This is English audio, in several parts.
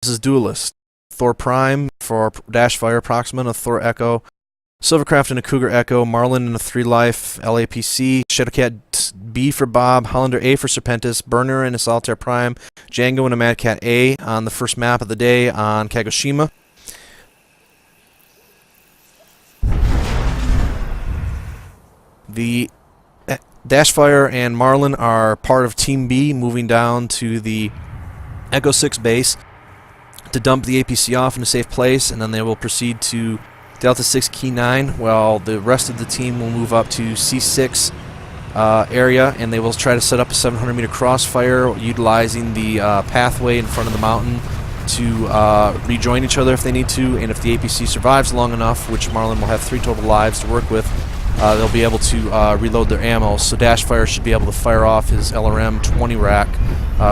is Duelist. Thor Prime for Dash Fire, Proxima and a Thor Echo. Silvercraft and a Cougar Echo. Marlin and a 3 life LAPC. Shadowcat B for Bob. Hollander A for Serpentis. Burner and a Solitaire Prime. Django and a Mad Cat A on the first map of the day on Kagoshima. The Dashfire and Marlin are part of Team B, moving down to the Echo 6 base to dump the APC off in a safe place, and then they will proceed to Delta 6 Key 9, while the rest of the team will move up to C6 area, and they will try to set up a 700-meter crossfire utilizing the pathway in front of the mountain to rejoin each other if they need to, and if the APC survives long enough, which Marlin will have 3 total lives to work with, they'll be able to reload their ammo. So Dashfire should be able to fire off his LRM 20 rack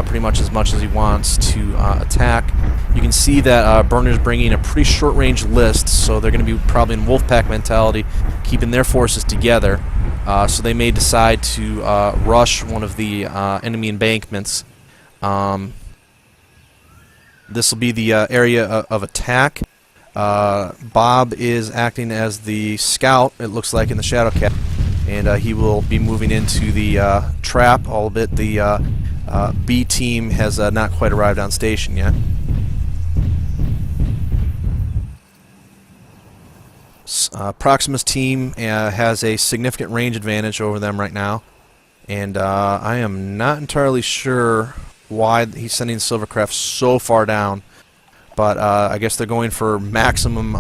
pretty much as he wants to attack. You can see that Burner's bringing a pretty short-range list, so they're going to be probably in Wolfpack mentality, keeping their forces together. So they may decide to rush one of the enemy embankments. This will be the area of attack. Bob is acting as the scout, it looks like, in the Shadowcat, and he will be moving into the trap, albeit the B team has not quite arrived on station yet. Proxima's team has a significant range advantage over them right now, and I am not entirely sure why he's sending Silvercraft so far down. But I guess they're going for maximum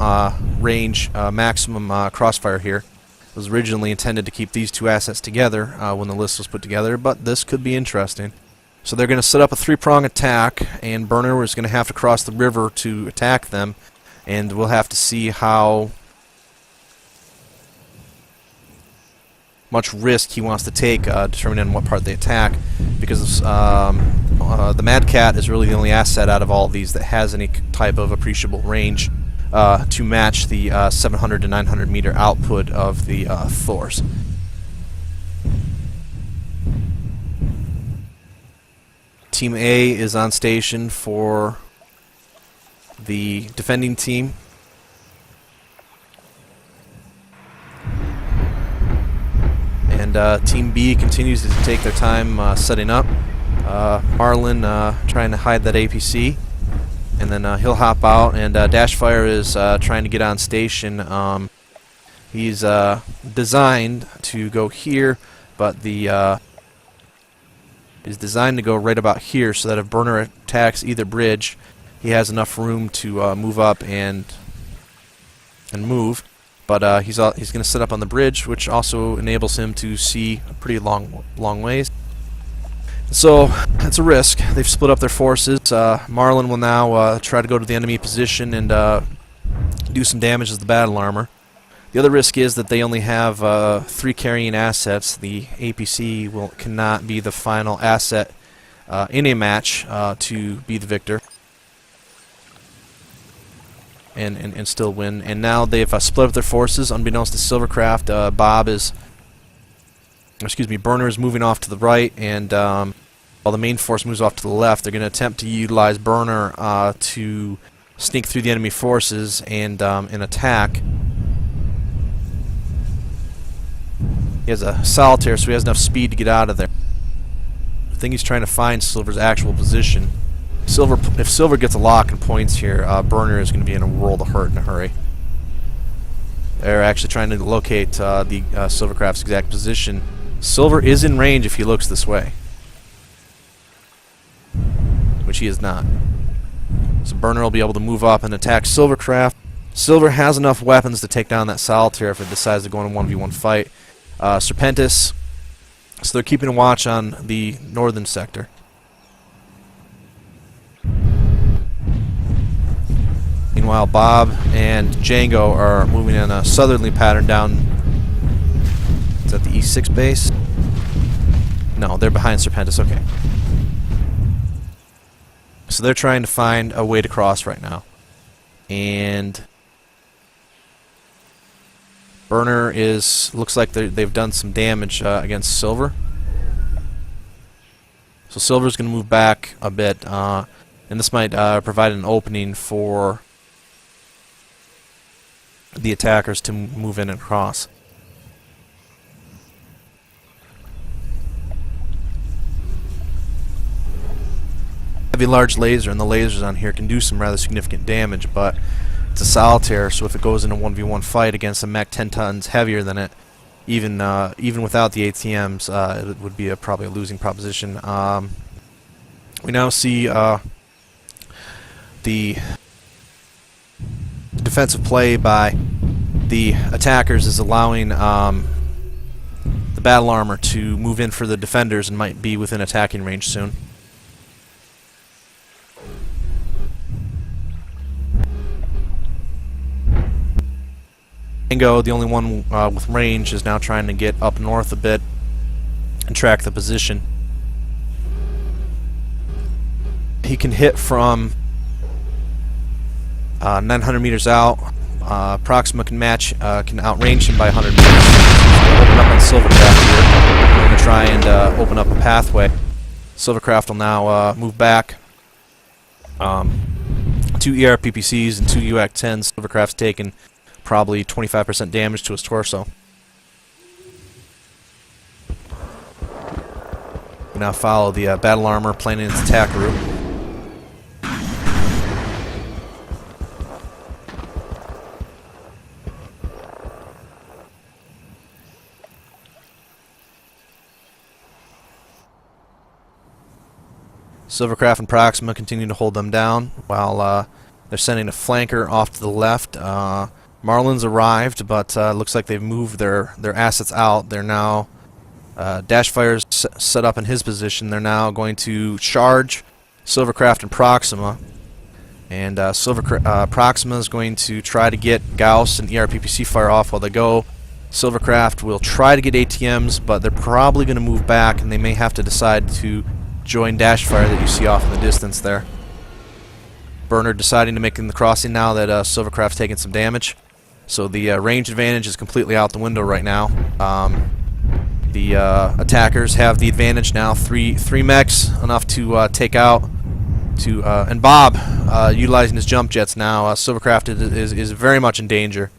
range, maximum crossfire here. It was originally intended to keep these 2 assets together when the list was put together, but this could be interesting. So they're going to set up a 3-prong attack, and Burner is going to have to cross the river to attack them, and we'll have to see how much risk he wants to take determining on what part they attack, because the Mad Cat is really the only asset out of all of these that has any type of appreciable range to match the 700 to 900 meter output of the Thors. Team A is on station for the defending team. And Team B continues to take their time setting up. Marlin trying to hide that APC, and then he'll hop out, and Dashfire is trying to get on station. He's designed to go here, but the is designed to go right about here, so that if Burner attacks either bridge, he has enough room to move up and move. But he's going to set up on the bridge, which also enables him to see a pretty long ways. So that's a risk. They've split up their forces. Marlin will now try to go to the enemy position and do some damage as the battle armor. The other risk is that they only have 3 carrying assets. The APC cannot be the final asset in a match to be the victor and still win. And now they've split up their forces. Unbeknownst to Silvercraft, Burner is moving off to the right, and while the main force moves off to the left, they're going to attempt to utilize Burner to sneak through the enemy forces and attack. He has a solitaire, so he has enough speed to get out of there. I think he's trying to find Silver's actual position. If Silver gets a lock and points here, Burner is going to be in a world of hurt in a hurry. They're actually trying to locate the Silvercraft's exact position. Silver is in range if he looks this way, which he is not. So Burner will be able to move up and attack Silvercraft. Silver has enough weapons to take down that solitaire if it decides to go in a 1v1 fight. Serpentis, so they're keeping a watch on the northern sector. Meanwhile, Bob and Django are moving in a southerly pattern down. Is that the E6 base? No, they're behind Serpentis. Okay. So they're trying to find a way to cross right now. And Burner looks like they've done some damage against Silver. So Silver's going to move back a bit. and this might provide an opening for the attackers to move in and cross. Heavy large laser, and the lasers on here can do some rather significant damage, but it's a solitaire, so if it goes in a 1v1 fight against a mech 10 tons heavier than it, even without the ATMs, it would be probably a losing proposition. We now see the defensive play by the attackers is allowing the battle armor to move in for the defenders and might be within attacking range soon. Tango, the only one with range, is now trying to get up north a bit and track the position. He can hit from 900 meters out. Proxima can outrange him by 100 meters. Open up on Silvercraft here. We're going to try and open up a pathway. Silvercraft will now move back. 2 ERPPCs and 2 UAC-10s. Silvercraft's taken probably 25% damage to his torso. We now follow the battle armor planning its attack route. Silvercraft and Proxima continue to hold them down while they're sending a flanker off to the left. Marlin's arrived, but looks like they've moved their assets out. They're now Dashfire's set up in his position. They're now going to charge Silvercraft and Proxima, and Proxima is going to try to get Gauss and ERPPC fire off while they go. Silvercraft will try to get ATMs, but they're probably going to move back, and they may have to decide to join Dashfire that you see off in the distance there. Burner deciding to make the crossing now that Silvercraft's taking some damage. So the range advantage is completely out the window right now. The attackers have the advantage now. Three mechs, enough to take out. And Bob utilizing his jump jets now. Silvercraft is very much in danger.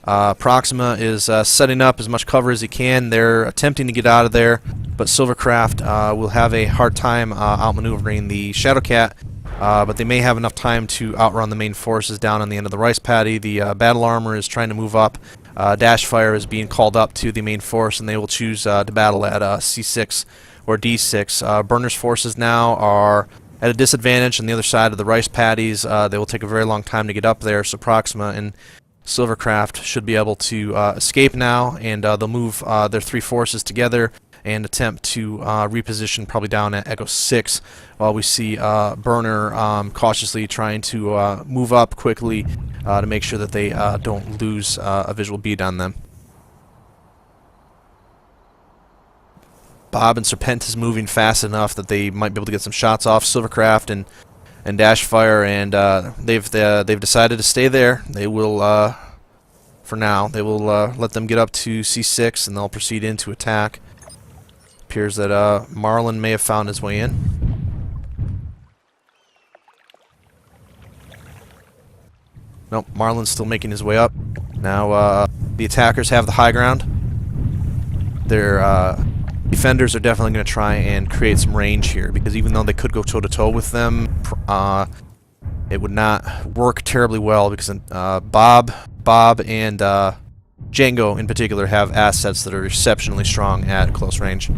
Proxima is setting up as much cover as he can. They're attempting to get out of there, but Silvercraft will have a hard time outmaneuvering the Shadowcat. But they may have enough time to outrun the main forces down on the end of the rice paddy. The battle armor is trying to move up. Dashfire is being called up to the main force, and they will choose to battle at C6 or D6. Burner's forces now are at a disadvantage on the other side of the rice paddies. They will take a very long time to get up there, so Proxima and Silvercraft should be able to escape now, and they'll move their 3 forces together and attempt to reposition probably down at Echo 6, while we see Burner cautiously trying to move up quickly to make sure that they don't lose a visual bead on them. Bob and Serpent is moving fast enough that they might be able to get some shots off Silvercraft and Dashfire, and they've decided to stay there. They will, for now, they will let them get up to C6, and they'll proceed in to attack. Appears that Marlin may have found his way in. Nope, Marlin's still making his way up. Now the attackers have the high ground. Their defenders are definitely going to try and create some range here, because even though they could go toe-to-toe with them, it would not work terribly well, because Bob and Django in particular have assets that are exceptionally strong at close range.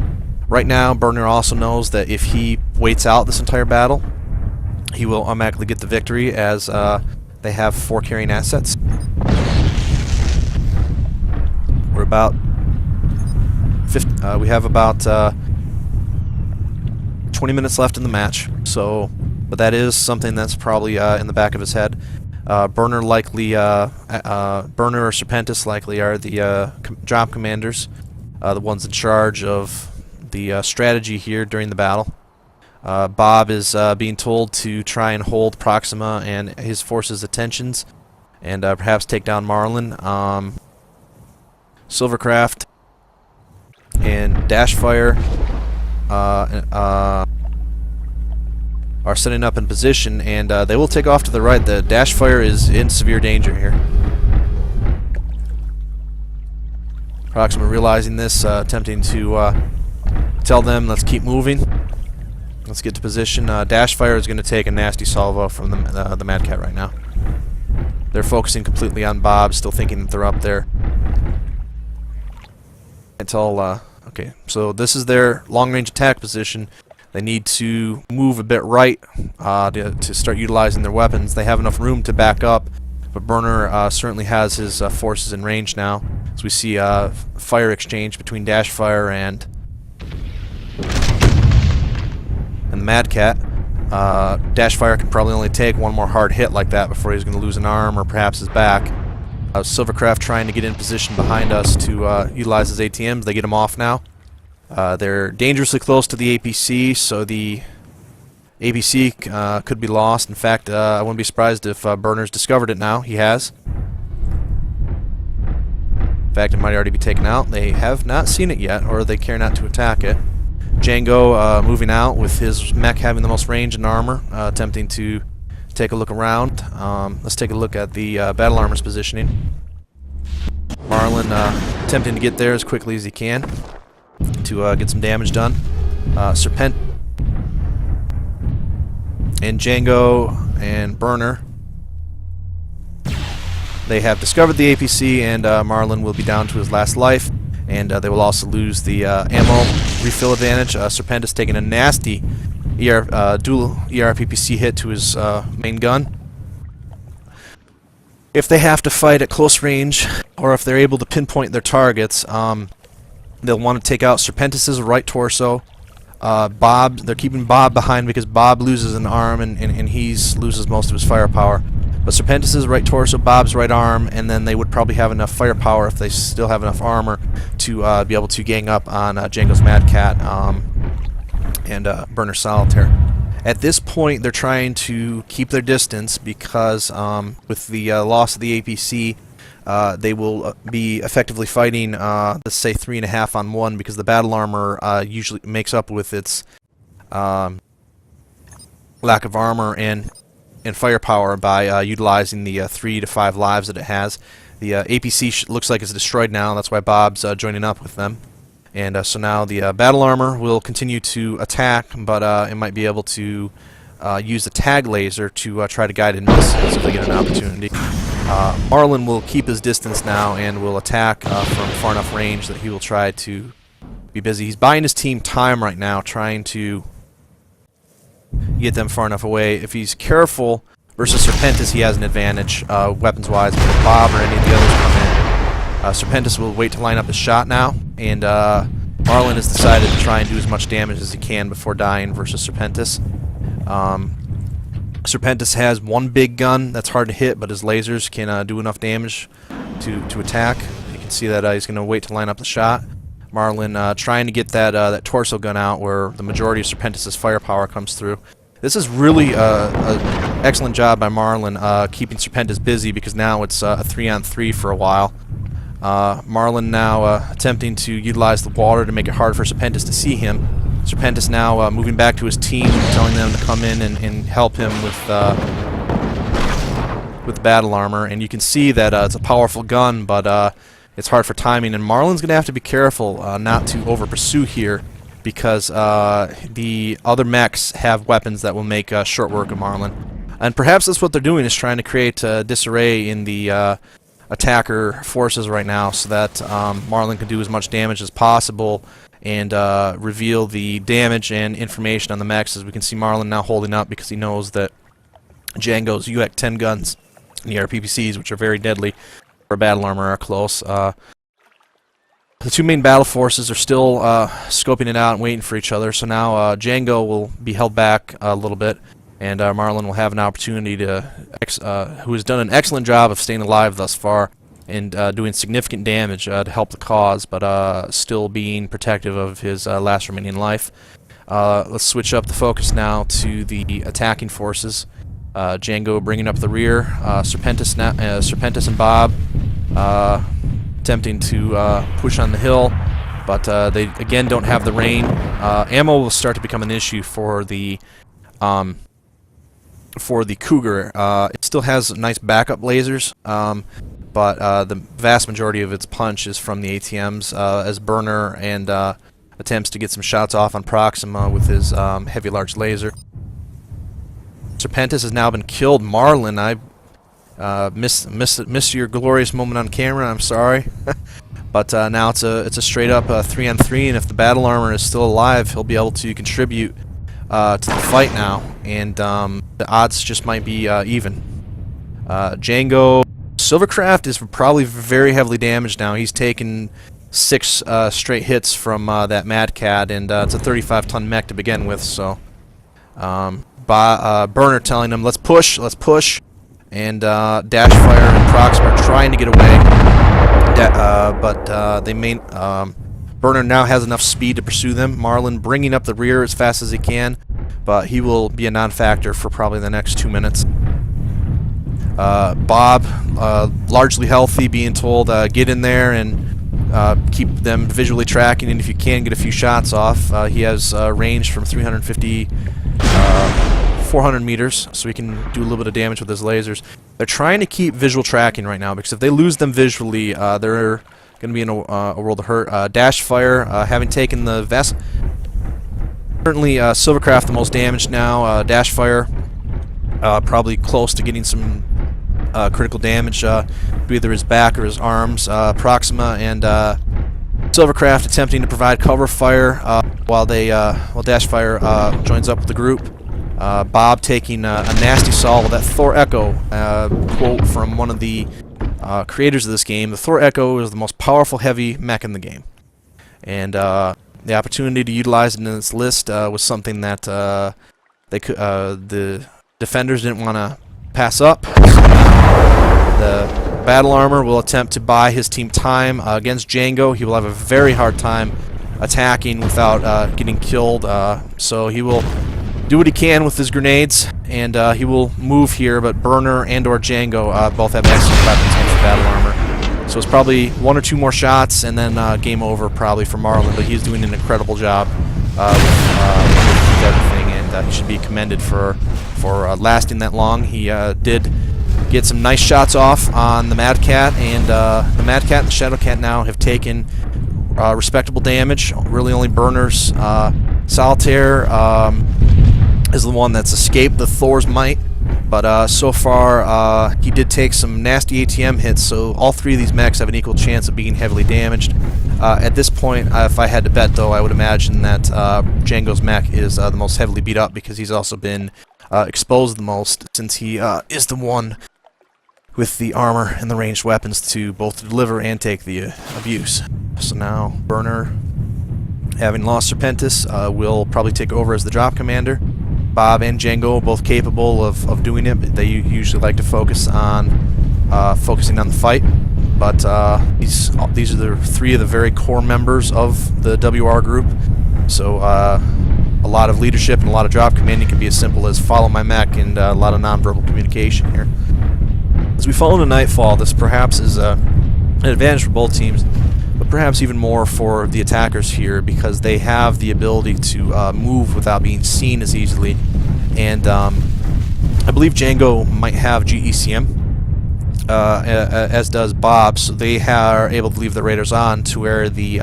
Right now, Burner also knows that if he waits out this entire battle, he will automatically get the victory, as they have 4 carrying assets. We're about we have about 20 minutes left in the match, but that is something that's probably in the back of his head. Burner or Serpentis likely are the job commanders, the ones in charge of the strategy here during the battle. Bob is being told to try and hold Proxima and his forces' attentions, and perhaps take down Marlin. Silvercraft and Dashfire are setting up in position, and they will take off to the right. The dash fire is in severe danger here. Proxima realizing this, attempting to tell them, let's keep moving. Let's get to position. Dash fire is going to take a nasty salvo from the Mad Cat right now. They're focusing completely on Bob, still thinking that they're up there. Until, okay, so this is their long-range attack position. They need to move a bit right to start utilizing their weapons. They have enough room to back up, but Burner certainly has his forces in range now. So we see fire exchange between Dash Fire and the Mad Cat. Dash Fire can probably only take one more hard hit like that before he's going to lose an arm or perhaps his back. Silvercraft trying to get in position behind us to utilize his ATMs. They get him off now. They're dangerously close to the APC, so the APC could be lost. In fact, I wouldn't be surprised if Burner's discovered it now. He has. In fact, it might already be taken out. They have not seen it yet, or they care not to attack it. Django moving out with his mech having the most range and armor, attempting to take a look around. Let's take a look at the battle armor's positioning. Marlin attempting to get there as quickly as he can to get some damage done. Serpent and Django and Burner, they have discovered the APC, and Marlin will be down to his last life, and they will also lose the ammo refill advantage. Serpentis taking a nasty dual ER-PPC hit to his main gun. If they have to fight at close range, or if they're able to pinpoint their targets, they'll want to take out Serpentis' right torso. Bob, they're keeping Bob behind because Bob loses an arm and he loses most of his firepower. But Serpentis' right torso, Bob's right arm, and then they would probably have enough firepower if they still have enough armor to be able to gang up on Django's Mad Cat and Burner Solitaire. At this point, they're trying to keep their distance because with the loss of the APC, they will be effectively fighting, let's say, 3.5 on 1, because the battle armor usually makes up with its lack of armor and firepower by utilizing the 3 to 5 lives that it has. The APC looks like it's destroyed now. That's why Bob's joining up with them. And so now the battle armor will continue to attack, but it might be able to use the tag laser to try to guide and miss if they get an opportunity. Marlin will keep his distance now and will attack from far enough range that he will try to be busy. He's buying his team time right now, trying to get them far enough away. If he's careful versus Serpentis, he has an advantage weapons-wise. But if Bob or any of the others come in, Serpentis will wait to line up his shot now, and Marlin has decided to try and do as much damage as he can before dying versus Serpentis. Serpentis has one big gun that's hard to hit, but his lasers can do enough damage to attack. You can see that he's going to wait to line up the shot. Marlin trying to get that torso gun out where the majority of Serpentis' firepower comes through. This is really an excellent job by Marlin keeping Serpentis busy, because now it's a 3-on-3 for a while. Marlin now attempting to utilize the water to make it hard for Serpentis to see him. Serpentis now moving back to his team, telling them to come in and help him with the battle armor. And you can see that it's a powerful gun, but it's hard for timing. And Marlin's going to have to be careful not to over-pursue here, because the other mechs have weapons that will make short work of Marlin. And perhaps that's what they're doing, is trying to create disarray in the attacker forces right now, so that Marlin can do as much damage as possible and reveal the damage and information on the mechs. As we can see, Marlin now holding up because he knows that Django's UX-10 guns and the RPPCs, which are very deadly for battle armor, are close. The two main battle forces are still scoping it out and waiting for each other, so now Django will be held back a little bit, and Marlin will have an opportunity to, who has done an excellent job of staying alive thus far and doing significant damage to help the cause, but still being protective of his last remaining life. Let's switch up the focus now to the attacking forces. Django bringing up the rear. Serpentis and Bob attempting to push on the hill, but they again don't have the rain. Ammo will start to become an issue for the for the Cougar. It still has nice backup lasers, but the vast majority of its punch is from the ATMs, as Burner and attempts to get some shots off on Proxima with his heavy large laser. Serpentis has now been killed. Marlin, I missed your glorious moment on camera. I'm sorry, but now it's a straight up 3-on-3, and if the battle armor is still alive, he'll be able to contribute to the fight now, and the odds just might be even. Django Silvercraft is probably very heavily damaged now. He's taken 6 straight hits from that Mad Cat, and it's a 35-ton mech to begin with. So Burner telling him, let's push, and Dashfire and Proxima are trying to get away, but they may. Burner now has enough speed to pursue them. Marlin bringing up the rear as fast as he can, but he will be a non-factor for probably the next 2 minutes. Bob, largely healthy, being told get in there and keep them visually tracking, and if you can, get a few shots off. He has range from 350 400 meters, so he can do a little bit of damage with his lasers. They're trying to keep visual tracking right now, because if they lose them visually, they're going to be in a world of hurt. Dashfire, having taken the vest, certainly Silvercraft the most damaged now. Dashfire probably close to getting some critical damage to either his back or his arms. Proxima and Silvercraft attempting to provide cover fire while Dashfire joins up with the group. Bob taking a nasty saw with that Thor Echo quote from one of the creators of this game. The Thor Echo is the most powerful heavy mech in the game, and the opportunity to utilize it in this list was something that the defenders didn't want to pass up. The battle armor will attempt to buy his team time against Django. He will have a very hard time attacking without getting killed, so he will do what he can with his grenades, and he will move here, but Burner and or Django both have excellent weapons against the battle armor. So it's probably 1 or 2 more shots, and then game over probably for Marlin, but he's doing an incredible job with everything, and he should be commended for lasting that long. He did get some nice shots off on the Mad Cat, and the Mad Cat and the Shadow Cat now have taken respectable damage. Really only Burner's Solitaire is the one that's escaped the Thor's might, but so far he did take some nasty ATM hits, so all 3 of these mechs have an equal chance of being heavily damaged. At this point, if I had to bet, though, I would imagine that Django's mech is the most heavily beat up, because he's also been exposed the most, since he is the one with the armor and the ranged weapons to both deliver and take the abuse. So now Burner, having lost Serpentis, will probably take over as the drop commander. Bob and Django both capable of doing it, but they usually like to focus on focusing on the fight. But these are the 3 of the very core members of the WR group. So a lot of leadership and a lot of drop commanding can be as simple as follow my mech, and a lot of nonverbal communication here. As we fall into Nightfall, this perhaps is an advantage for both teams, but perhaps even more for the attackers here, because they have the ability to move without being seen as easily. And I believe Django might have GECM, as does Bob, so they are able to leave the radars on to where the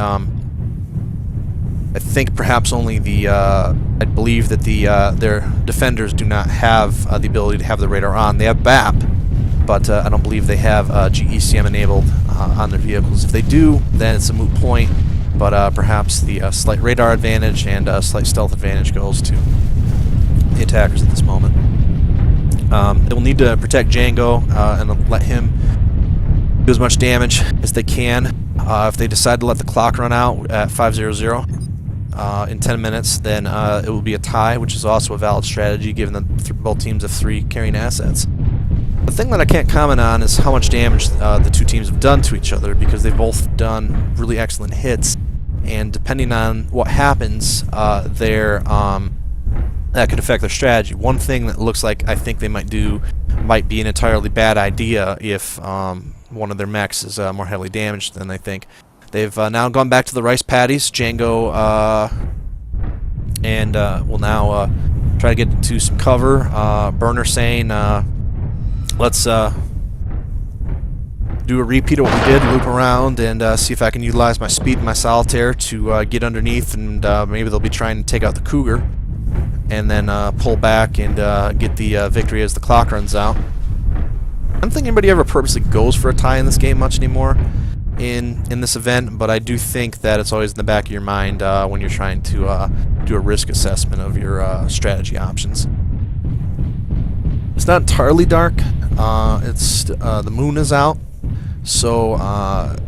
I think perhaps only the I believe that their defenders do not have the ability to have the radar on. They have BAP, but I don't believe they have GECM enabled on their vehicles. If they do, then it's a moot point, but perhaps the slight radar advantage and slight stealth advantage goes to the attackers at this moment. They will need to protect Django and let him do as much damage as they can. If they decide to let the clock run out at 5:00 in 10 minutes, then it will be a tie, which is also a valid strategy given that both teams have 3 carrying assets. The thing that I can't comment on is how much damage the 2 teams have done to each other, because they've both done really excellent hits, and depending on what happens, that could affect their strategy. One thing that looks like I think they might do might be an entirely bad idea if one of their mechs is more heavily damaged than they think. They've now gone back to the rice paddies. Django will now try to get to some cover. Burner saying, let's do a repeat of what we did, loop around, and see if I can utilize my speed and my solitaire to get underneath, and maybe they'll be trying to take out the Cougar, and then pull back and get the victory as the clock runs out. I don't think anybody ever purposely goes for a tie in this game much anymore in this event, but I do think that it's always in the back of your mind when you're trying to do a risk assessment of your strategy options. It's not entirely dark. It's the moon is out, so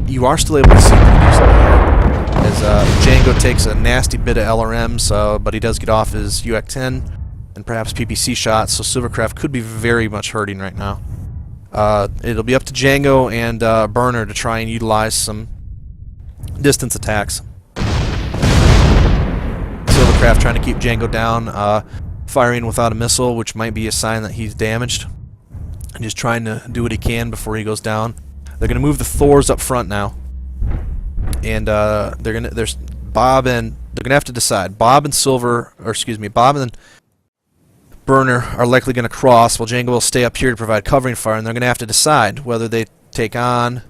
you are still able to see as Django takes a nasty bit of LRMs, but he does get off his UAC-10 and perhaps PPC shots, so Silvercraft could be very much hurting right now. It'll be up to Django and Burner to try and utilize some distance attacks. Silvercraft trying to keep Django down, firing without a missile, which might be a sign that he's damaged. And just trying to do what he can before he goes down. They're gonna move the Thors up front now, and there's Bob and they're gonna have to decide. Bob and Burner are likely going to cross, while Django will stay up here to provide covering fire, and they're going to have to decide whether they take on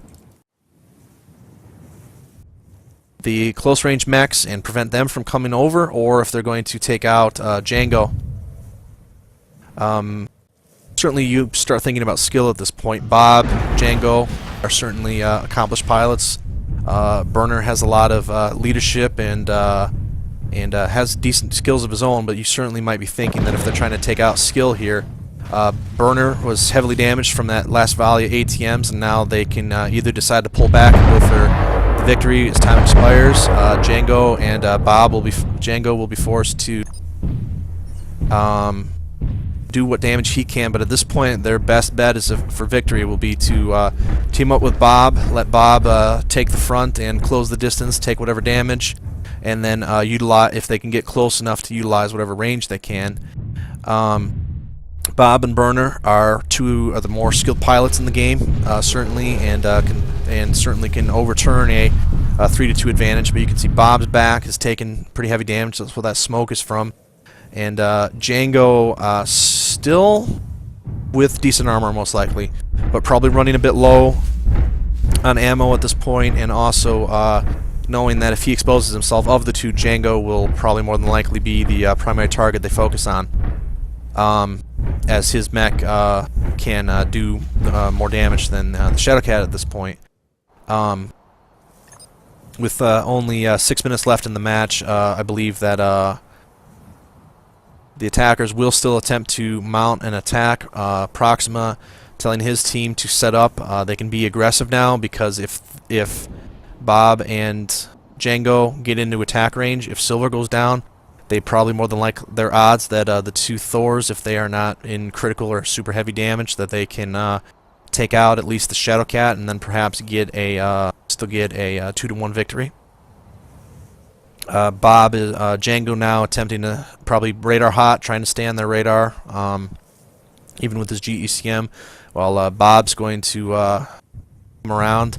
the close-range mechs and prevent them from coming over, or if they're going to take out Django. Certainly you start thinking about skill at this point. Bob, Django are certainly accomplished pilots. Burner has a lot of leadership and has decent skills of his own, but you certainly might be thinking that if they're trying to take out skill here, Burner was heavily damaged from that last volley of ATMs, and now they can either decide to pull back and go for the victory as time expires. Django and Django will be forced to do what damage he can, but at this point their best bet is for victory will be to team up with Bob, let Bob take the front and close the distance, take whatever damage, and then utilize, if they can get close enough, to utilize whatever range they can. Bob and Burner are two of the more skilled pilots in the game, certainly, and certainly can overturn a 3-2 advantage. But you can see Bob's back is taking pretty heavy damage. That's where that smoke is from. And Django still with decent armor, most likely, but probably running a bit low on ammo at this point, and also knowing that if he exposes himself, of the two, Django will probably more than likely be the primary target they focus on, as his mech can do more damage than the Shadowcat at this point. With only 6 minutes left in the match, I believe that the attackers will still attempt to mount an attack. Proxima telling his team to set up. They can be aggressive now, because if Bob and Django get into attack range, if Silver goes down, they probably more than like their odds that the two Thors, if they are not in critical or super heavy damage, that they can take out at least the Shadowcat, and then perhaps get a still get a 2-1 victory. Django now attempting to probably radar hot, trying to stay on their radar, even with his GECM, while Bob's going to come around,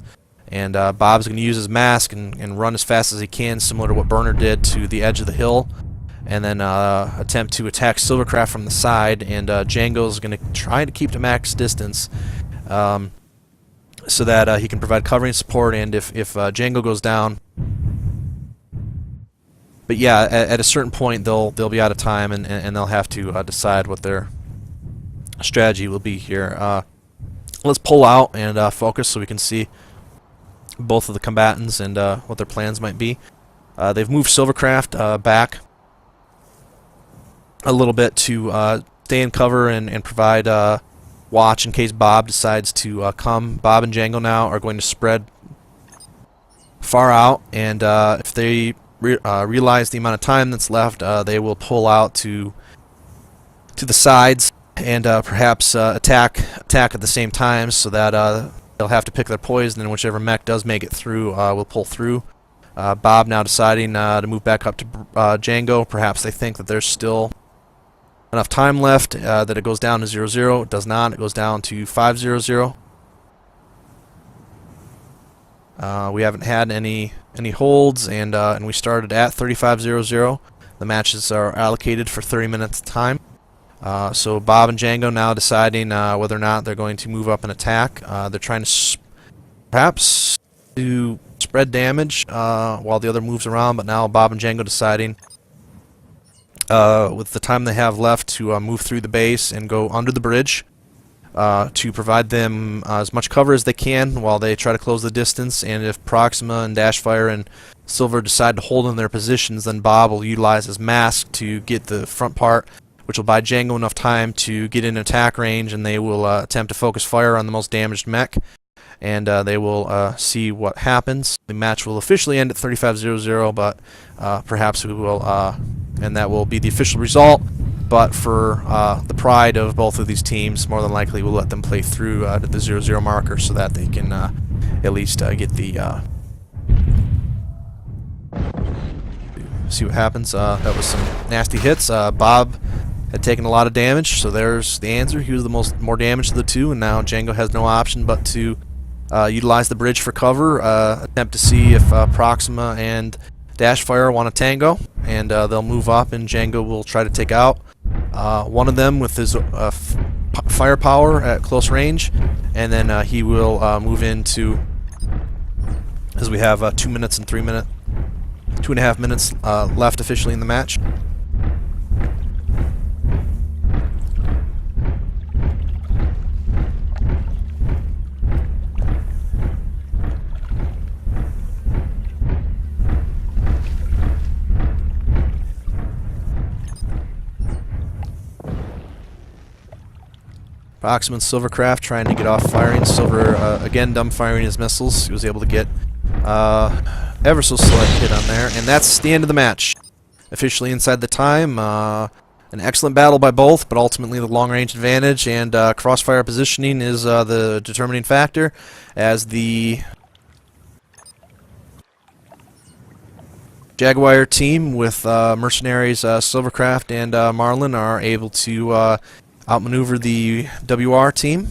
and Bob's going to use his mask and run as fast as he can, similar to what Burner did, to the edge of the hill, and then attempt to attack Silvercraft from the side, and Django's going to try to keep to max distance, so that he can provide covering support, and if Django goes down. But yeah, at a certain point they'll be out of time, and they'll have to decide what their strategy will be here. Let's pull out and focus so we can see both of the combatants and what their plans might be. They've moved Silvercraft back a little bit to stay in cover and provide watch in case Bob decides to come. Bob and Django now are going to spread far out, and if they realize the amount of time that's left, they will pull out to the sides and perhaps attack at the same time, so that they'll have to pick their poison, and whichever mech does make it through will pull through. Bob now deciding to move back up to Django. Perhaps they think that there's still enough time left, that it goes down to 0-0. It does not. It goes down to 5-0-0. We haven't had any holds, and we started at 35-0-0. The matches are allocated for 30 minutes time. So Bob and Django now deciding whether or not they're going to move up and attack. They're trying to perhaps to spread damage while the other moves around, but now Bob and Django deciding with the time they have left to move through the base and go under the bridge to provide them as much cover as they can while they try to close the distance. And if Proxima and Dashfire and Silver decide to hold in their positions, then Bob will utilize his mask to get the front part, which will buy Django enough time to get in attack range, and they will attempt to focus fire on the most damaged mech, and they will see what happens. The match will officially end at 35-0-0, but perhaps we will, and that will be the official result. But for the pride of both of these teams, more than likely we'll let them play through to the 0-0 marker so that they can at least get the see what happens. That was some nasty hits. Bob had taken a lot of damage, so there's the answer. He was the more damaged of the two, and now Django has no option but to utilize the bridge for cover, attempt to see if Proxima and Dashfire want a tango, and they'll move up, and Django will try to take out one of them with his firepower at close range, and then he will move into, as we have 2 minutes and 2.5 minutes left officially in the match. Proxima and Silvercraft trying to get off firing. Silver again dumb firing his missiles. He was able to get ever so slight hit on there, and that's the end of the match. Officially inside the time. An excellent battle by both, but ultimately the long-range advantage and crossfire positioning is the determining factor, as the Jaguar team with mercenaries Silvercraft and Marlin are able to outmaneuver the WR team,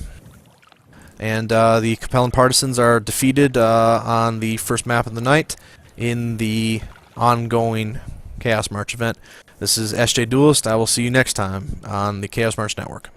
and the Capellan Partisans are defeated on the first map of the night in the ongoing Chaos March event. This is SJ Duelist. I will see you next time on the Chaos March Network.